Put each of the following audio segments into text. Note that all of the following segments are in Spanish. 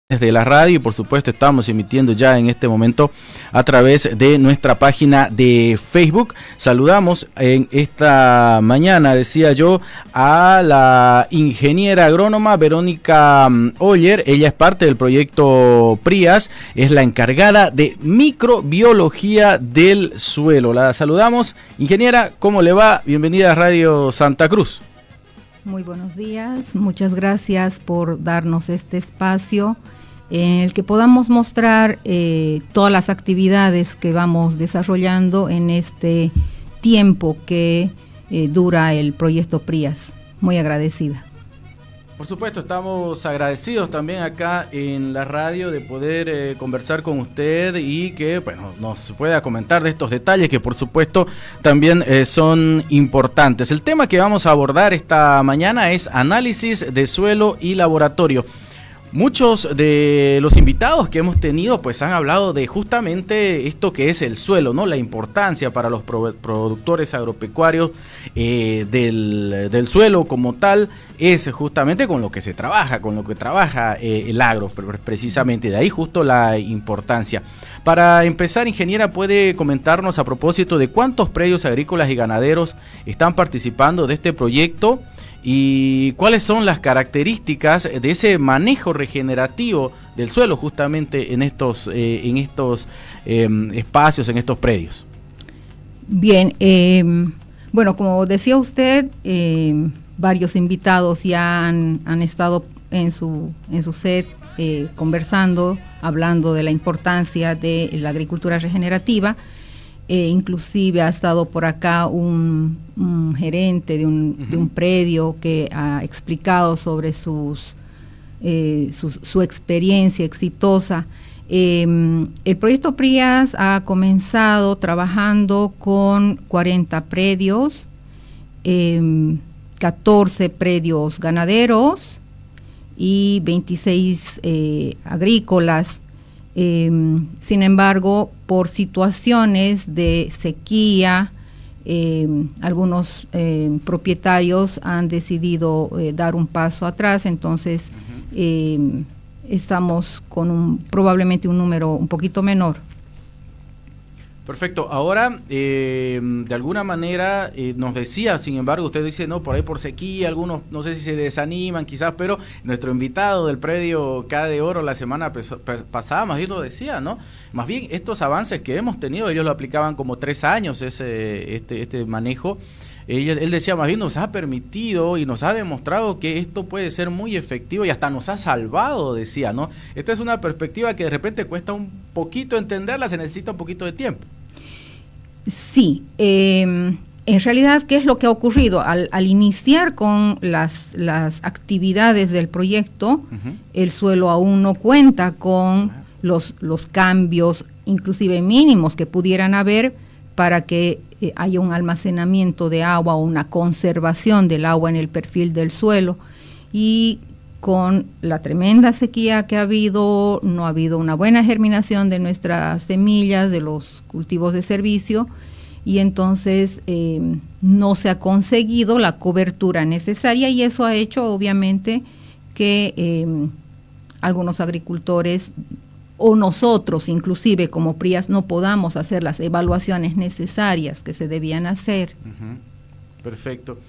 Desde la radio y por supuesto estamos emitiendo ya en este momento a través de nuestra página de Facebook. Saludamos en esta mañana, decía yo, a la ingeniera agrónoma Verónica Oller. Ella es parte del proyecto PRIAS, es la encargada de microbiología del suelo. La saludamos. Ingeniera, ¿cómo le va? Bienvenida a Radio Santa Cruz. Muy buenos días, muchas gracias por darnos este espacio en el que podamos mostrar todas las actividades que vamos desarrollando en este tiempo que dura el proyecto PRIAS. Muy agradecida. Por supuesto, estamos agradecidos también acá en la radio de poder conversar con usted y que nos pueda comentar de estos detalles que por supuesto también son importantes. El tema que vamos a abordar esta mañana es análisis de suelo y laboratorio. Muchos de los invitados que hemos tenido pues han hablado de justamente esto que es el suelo, ¿no? La importancia para los productores agropecuarios del suelo como tal es justamente con lo que se trabaja, el agro precisamente, de ahí justo la importancia. Para empezar, ingeniera, ¿puede comentarnos a propósito de cuántos predios agrícolas y ganaderos están participando de este proyecto? ¿Y cuáles son las características de ese manejo regenerativo del suelo justamente en estos espacios, en estos predios? Bien, bueno, como decía usted, varios invitados ya han estado en su set conversando, hablando de la importancia de la agricultura regenerativa. Inclusive ha estado por acá un gerente de un predio que ha explicado sobre su experiencia exitosa. El proyecto PRIAS ha comenzado trabajando con 40 predios, 14 predios ganaderos y 26 agrícolas. Sin embargo, por situaciones de sequía, algunos propietarios han decidido dar un paso atrás, entonces estamos con probablemente un número un poquito menor. Perfecto. Ahora, de alguna manera, nos decía, sin embargo, usted dice, no, por ahí por sequía, algunos, no sé si se desaniman quizás, pero nuestro invitado del predio K de Oro la semana pasada, más bien lo decía, ¿no? Más bien, estos avances que hemos tenido, ellos lo aplicaban como 3 años, este manejo. Él decía, más bien nos ha permitido y nos ha demostrado que esto puede ser muy efectivo y hasta nos ha salvado, decía, ¿no? Esta es una perspectiva que de repente cuesta un poquito entenderla, se necesita un poquito de tiempo. Sí, en realidad, ¿qué es lo que ha ocurrido? Al iniciar con las actividades del proyecto, el suelo aún no cuenta con los cambios, inclusive mínimos, que pudieran haber para que haya un almacenamiento de agua o una conservación del agua en el perfil del suelo. Y con la tremenda sequía que ha habido, no ha habido una buena germinación de nuestras semillas, de los cultivos de servicio, y entonces no se ha conseguido la cobertura necesaria, y eso ha hecho obviamente que algunos agricultores o nosotros inclusive como PRIAS no podamos hacer las evaluaciones necesarias que se debían hacer. Perfecto.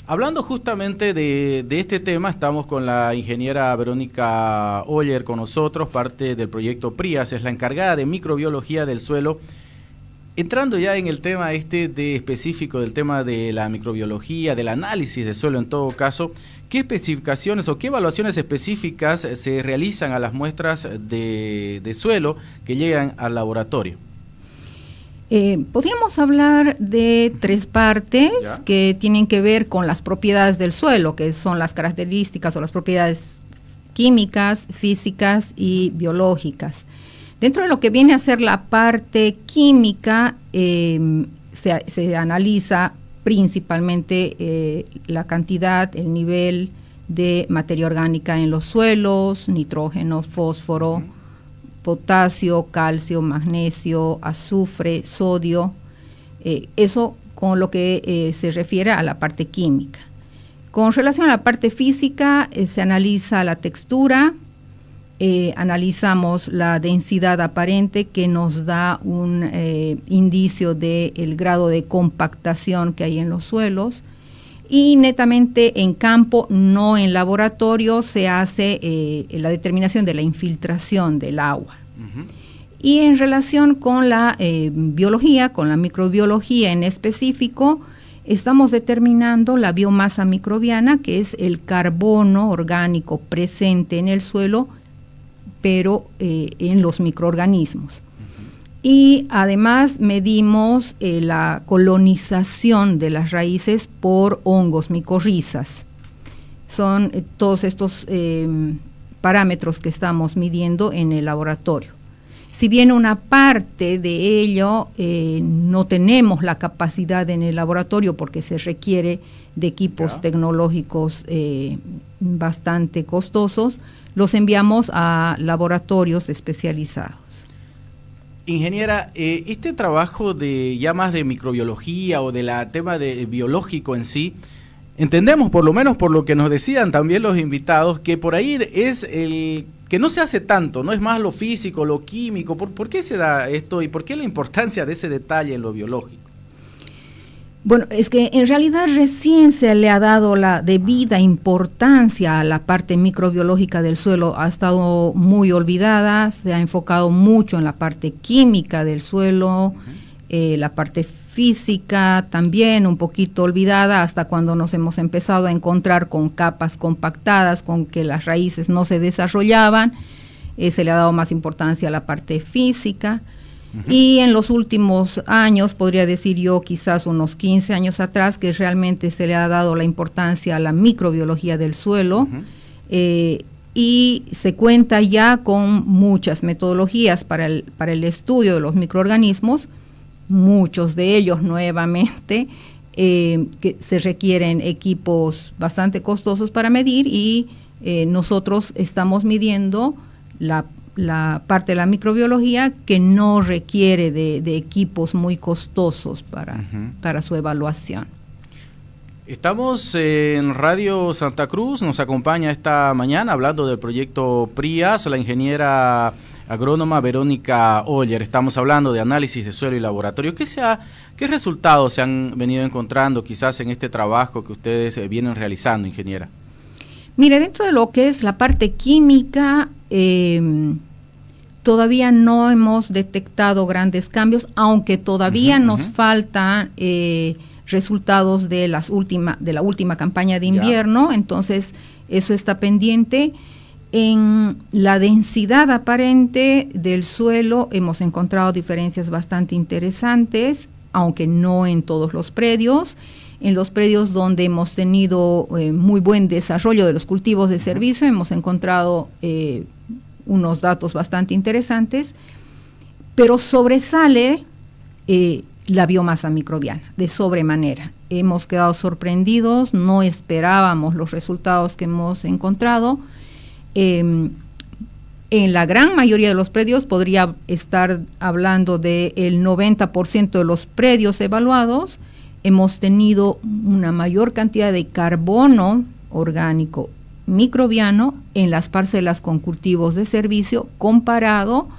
Hablando justamente de este tema, estamos con la ingeniera Verónica Oller con nosotros, parte del proyecto PRIAS, es la encargada de microbiología del suelo. Entrando ya en el tema específico del tema de la microbiología, del análisis de suelo en todo caso, ¿qué especificaciones o qué evaluaciones específicas se realizan a las muestras de suelo que llegan al laboratorio? Podríamos hablar de 3 partes que tienen que ver con las propiedades del suelo, que son las características o las propiedades químicas, físicas y biológicas. Dentro de lo que viene a ser la parte química, se analiza principalmente la cantidad, el nivel de materia orgánica en los suelos, nitrógeno, fósforo, potasio, calcio, magnesio, azufre, sodio, eso con lo que se refiere a la parte química. Con relación a la parte física, se analiza la textura, analizamos la densidad aparente, que nos da un indicio del grado de compactación que hay en los suelos, y netamente en campo, no en laboratorio, se hace la determinación de la infiltración del agua. Uh-huh. Y en relación con la biología, con la microbiología en específico, estamos determinando la biomasa microbiana, que es el carbono orgánico presente en el suelo, pero en los microorganismos. Y además medimos la colonización de las raíces por hongos micorrizas. Son todos estos parámetros que estamos midiendo en el laboratorio. Si bien una parte de ello no tenemos la capacidad en el laboratorio porque se requiere de equipos tecnológicos bastante costosos, los enviamos a laboratorios especializados. Ingeniera, este trabajo de ya más de microbiología o de la tema de biológico en sí, entendemos, por lo menos por lo que nos decían también los invitados, que por ahí es el que no se hace tanto, no es más lo físico, lo químico. ¿Por qué se da esto y por qué la importancia de ese detalle en lo biológico? Bueno, es que en realidad recién se le ha dado la debida importancia a la parte microbiológica del suelo. Ha estado muy olvidada, se ha enfocado mucho en la parte química del suelo, la parte física también un poquito olvidada, hasta cuando nos hemos empezado a encontrar con capas compactadas, con que las raíces no se desarrollaban, se le ha dado más importancia a la parte física. Y en los últimos años, podría decir yo, quizás unos 15 años atrás, que realmente se le ha dado la importancia a la microbiología del suelo, y se cuenta ya con muchas metodologías para el estudio de los microorganismos, muchos de ellos nuevamente, que se requieren equipos bastante costosos para medir, y nosotros estamos midiendo la parte de la microbiología que no requiere de equipos muy costosos para su evaluación. Estamos en Radio Santa Cruz, nos acompaña esta mañana hablando del proyecto PRIAS la ingeniera agrónoma Verónica Oller. Estamos hablando de análisis de suelo y laboratorio. ¿Qué resultados se han venido encontrando quizás en este trabajo que ustedes vienen realizando, ingeniera? Mire, dentro de lo que es la parte química, todavía no hemos detectado grandes cambios, aunque todavía nos faltan resultados de la última campaña de invierno, entonces eso está pendiente. En la densidad aparente del suelo hemos encontrado diferencias bastante interesantes, aunque no en todos los predios. En los predios donde hemos tenido muy buen desarrollo de los cultivos de servicio, hemos encontrado unos datos bastante interesantes, pero sobresale la biomasa microbiana de sobremanera. Hemos quedado sorprendidos, no esperábamos los resultados que hemos encontrado. En la gran mayoría de los predios, podría estar hablando del 90% de los predios evaluados, hemos tenido una mayor cantidad de carbono orgánico microbiano en las parcelas con cultivos de servicio comparado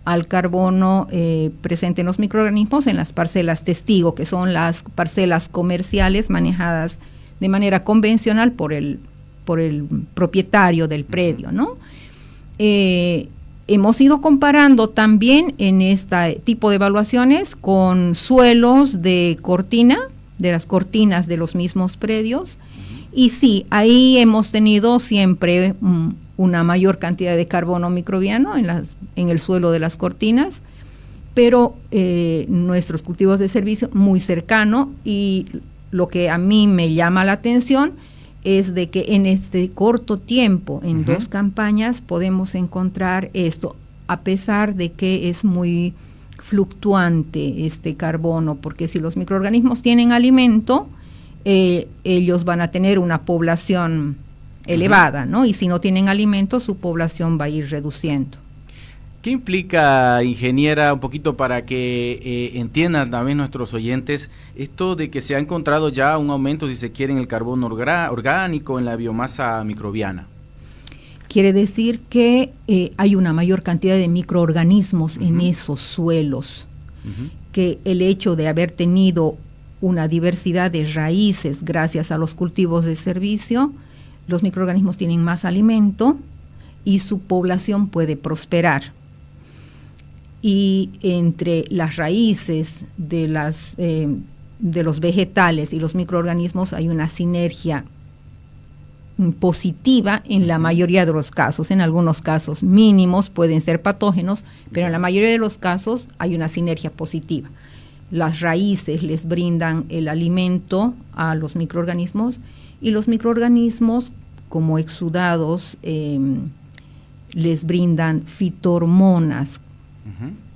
al carbono presente en los microorganismos en las parcelas testigo, que son las parcelas comerciales manejadas de manera convencional por el propietario del predio, ¿no? Hemos ido comparando también en este tipo de evaluaciones con suelos de cortina, de las cortinas de los mismos predios, y sí, ahí hemos tenido siempre una mayor cantidad de carbono microbiano en el suelo de las cortinas, pero nuestros cultivos de servicio muy cercano, y lo que a mí me llama la atención es de que en este corto tiempo, en 2 campañas, podemos encontrar esto, a pesar de que es muy fluctuante este carbono, porque si los microorganismos tienen alimento, ellos van a tener una población elevada, ¿no? Y si no tienen alimento, su población va a ir reduciendo. ¿Qué implica, ingeniera, un poquito para que entiendan también nuestros oyentes, esto de que se ha encontrado ya un aumento, si se quiere, en el carbono orgánico, en la biomasa microbiana? quiere decir que hay una mayor cantidad de microorganismos en esos suelos, que el hecho de haber tenido una diversidad de raíces gracias a los cultivos de servicio, los microorganismos tienen más alimento y su población puede prosperar. Y entre las raíces de los vegetales y los microorganismos hay una sinergia positiva en la mayoría de los casos. En algunos casos mínimos pueden ser patógenos, pero en la mayoría de los casos hay una sinergia positiva. Las raíces les brindan el alimento a los microorganismos y los microorganismos, como exudados, les brindan fitohormonas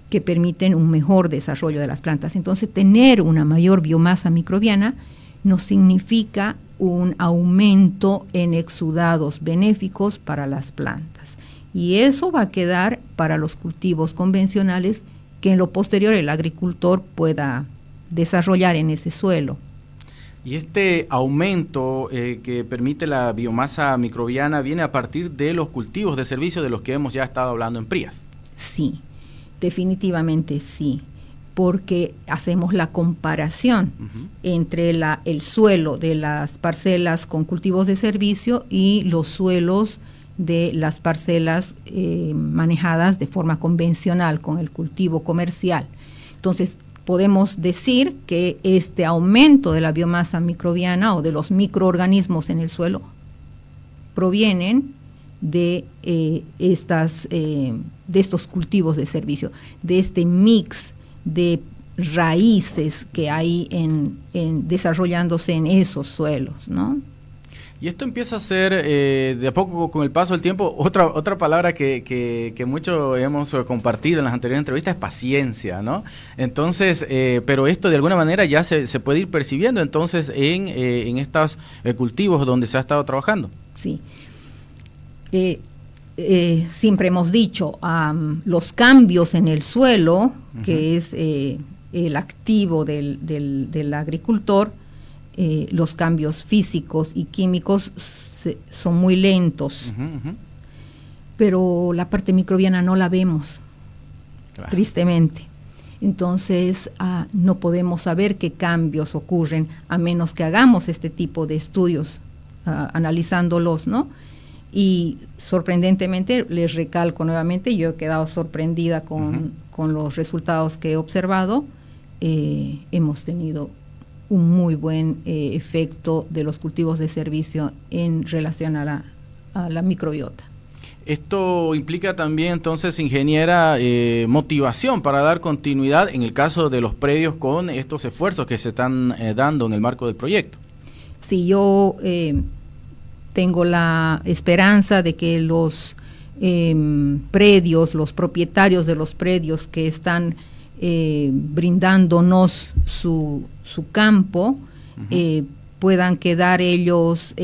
que permiten un mejor desarrollo de las plantas. Entonces, tener una mayor biomasa microbiana no significa un aumento en exudados benéficos para las plantas. Y eso va a quedar para los cultivos convencionales que en lo posterior el agricultor pueda desarrollar en ese suelo. Y este aumento que permite la biomasa microbiana viene a partir de los cultivos de servicio de los que hemos ya estado hablando en Prías. Sí, definitivamente sí, porque hacemos la comparación entre el suelo de las parcelas con cultivos de servicio y los suelos de las parcelas manejadas de forma convencional con el cultivo comercial. Entonces, podemos decir que este aumento de la biomasa microbiana o de los microorganismos en el suelo provienen de estos cultivos de servicio, de este mix de raíces que hay desarrollándose en esos suelos, ¿no? Y esto empieza a ser, de a poco con el paso del tiempo, otra palabra que mucho hemos compartido en las anteriores entrevistas es paciencia, ¿no? Entonces, pero esto de alguna manera ya se puede ir percibiendo entonces en estos cultivos donde se ha estado trabajando. Sí. Siempre hemos dicho, los cambios en el suelo, que es el activo del agricultor, los cambios físicos y químicos son muy lentos, pero la parte microbiana no la vemos, claro, tristemente. Entonces no podemos saber qué cambios ocurren a menos que hagamos este tipo de estudios analizándolos, ¿no? Y sorprendentemente, les recalco nuevamente, yo he quedado sorprendida con los resultados que he observado. Hemos tenido un muy buen efecto de los cultivos de servicio en relación a la microbiota. Esto implica también, entonces, ingeniera, motivación para dar continuidad en el caso de los predios con estos esfuerzos que se están dando en el marco del proyecto. Sí, yo tengo la esperanza de que los predios, los propietarios de los predios que están brindándonos su campo, puedan quedar ellos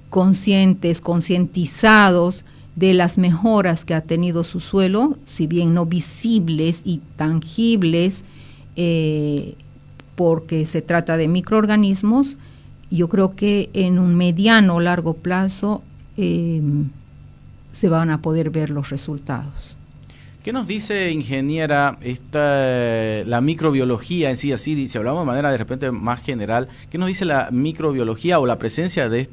concientizados de las mejoras que ha tenido su suelo, si bien no visibles y tangibles, porque se trata de microorganismos. Yo creo que en un mediano o largo plazo se van a poder ver los resultados. ¿Qué nos dice, ingeniera, la microbiología en sí, así si hablamos de manera de repente más general, qué nos dice la microbiología o la presencia de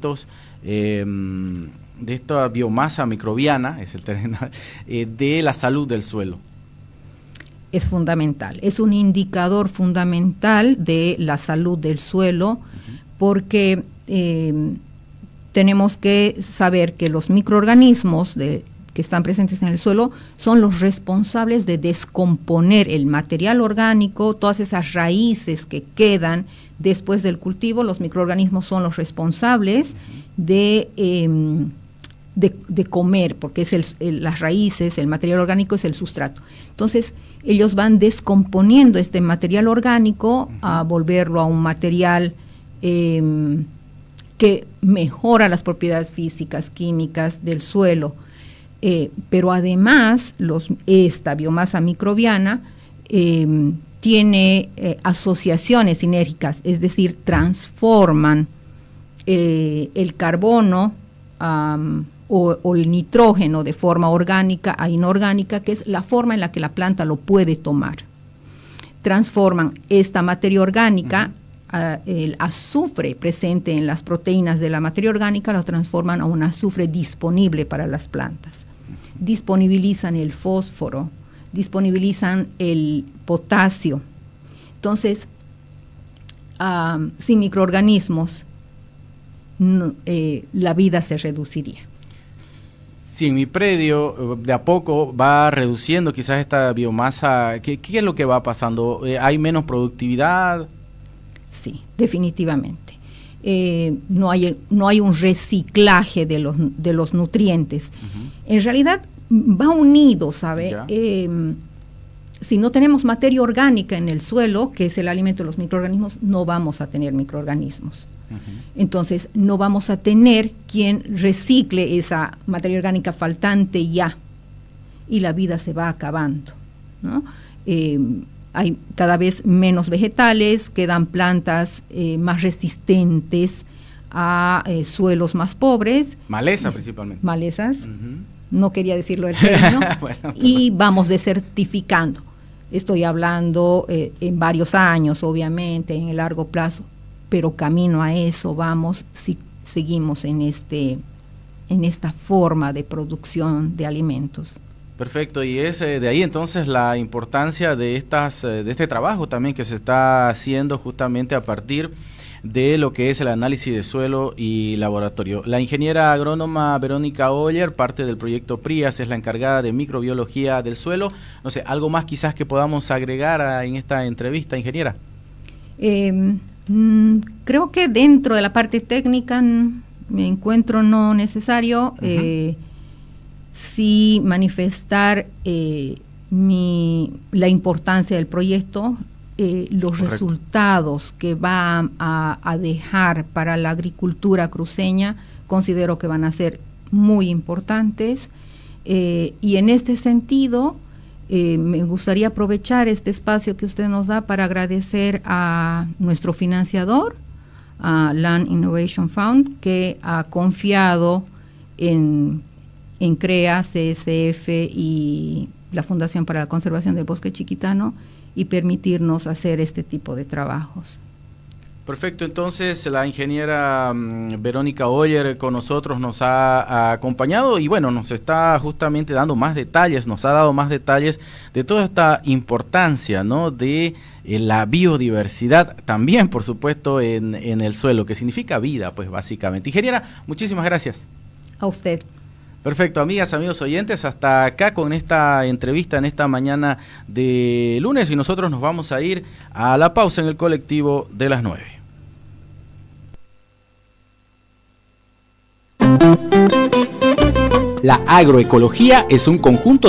esta biomasa microbiana, es el término, de la salud del suelo? Es fundamental, es un indicador fundamental de la salud del suelo, porque tenemos que saber que los microorganismos que están presentes en el suelo son los responsables de descomponer el material orgánico, todas esas raíces que quedan después del cultivo. Los microorganismos son los responsables de comer, porque es las raíces, el material orgánico es el sustrato. Entonces, ellos van descomponiendo este material orgánico a volverlo a un material que mejora las propiedades físicas, químicas del suelo. Pero además, esta biomasa microbiana tiene asociaciones sinérgicas, es decir, transforman el carbono o el nitrógeno de forma orgánica a inorgánica, que es la forma en la que la planta lo puede tomar. Transforman esta materia orgánica, el azufre presente en las proteínas de la materia orgánica, lo transforman a un azufre disponible para las plantas. Disponibilizan el fósforo, disponibilizan el potasio. Entonces, sin microorganismos, la vida se reduciría. Si en mi predio de a poco va reduciendo quizás esta biomasa, ¿qué es lo que va pasando? ¿Hay menos productividad? Sí, definitivamente. No hay un reciclaje de los nutrientes. En realidad va unido, ¿sabe? Si no tenemos materia orgánica en el suelo, que es el alimento de los microorganismos, no vamos a tener microorganismos. Entonces, no vamos a tener quien recicle esa materia orgánica faltante ya, y la vida se va acabando, ¿no? Hay cada vez menos vegetales, quedan plantas más resistentes a suelos más pobres. Maleza principalmente. Malezas, no quería decirlo el término, bueno, y vamos desertificando. Estoy hablando en varios años, obviamente, en el largo plazo, pero camino a eso vamos si seguimos en esta forma de producción de alimentos. Perfecto, y es de ahí entonces la importancia de este trabajo también que se está haciendo justamente a partir de lo que es el análisis de suelo y laboratorio. La ingeniera agrónoma Verónica Oller, parte del proyecto PRIAS, es la encargada de microbiología del suelo. No sé, algo más quizás que podamos agregar en esta entrevista, ingeniera. Creo que dentro de la parte técnica me encuentro no necesario. Sí manifestar la importancia del proyecto, los Correcto. Resultados que va a dejar para la agricultura cruceña, considero que van a ser muy importantes, y en este sentido me gustaría aprovechar este espacio que usted nos da para agradecer a nuestro financiador, a Land Innovation Fund, que ha confiado en CREA, CSF y la Fundación para la Conservación del Bosque Chiquitano, y permitirnos hacer este tipo de trabajos. Perfecto, entonces la ingeniera Verónica Oller con nosotros nos ha acompañado y bueno, nos está justamente dando más detalles, nos ha dado más detalles de toda esta importancia, ¿no?, de la biodiversidad también, por supuesto, en el suelo, que significa vida, pues básicamente. Ingeniera, muchísimas gracias. A usted. Perfecto, amigas, amigos oyentes, hasta acá con esta entrevista en esta mañana de lunes, y nosotros nos vamos a ir a la pausa en el colectivo de las 9. La agroecología es un conjunto de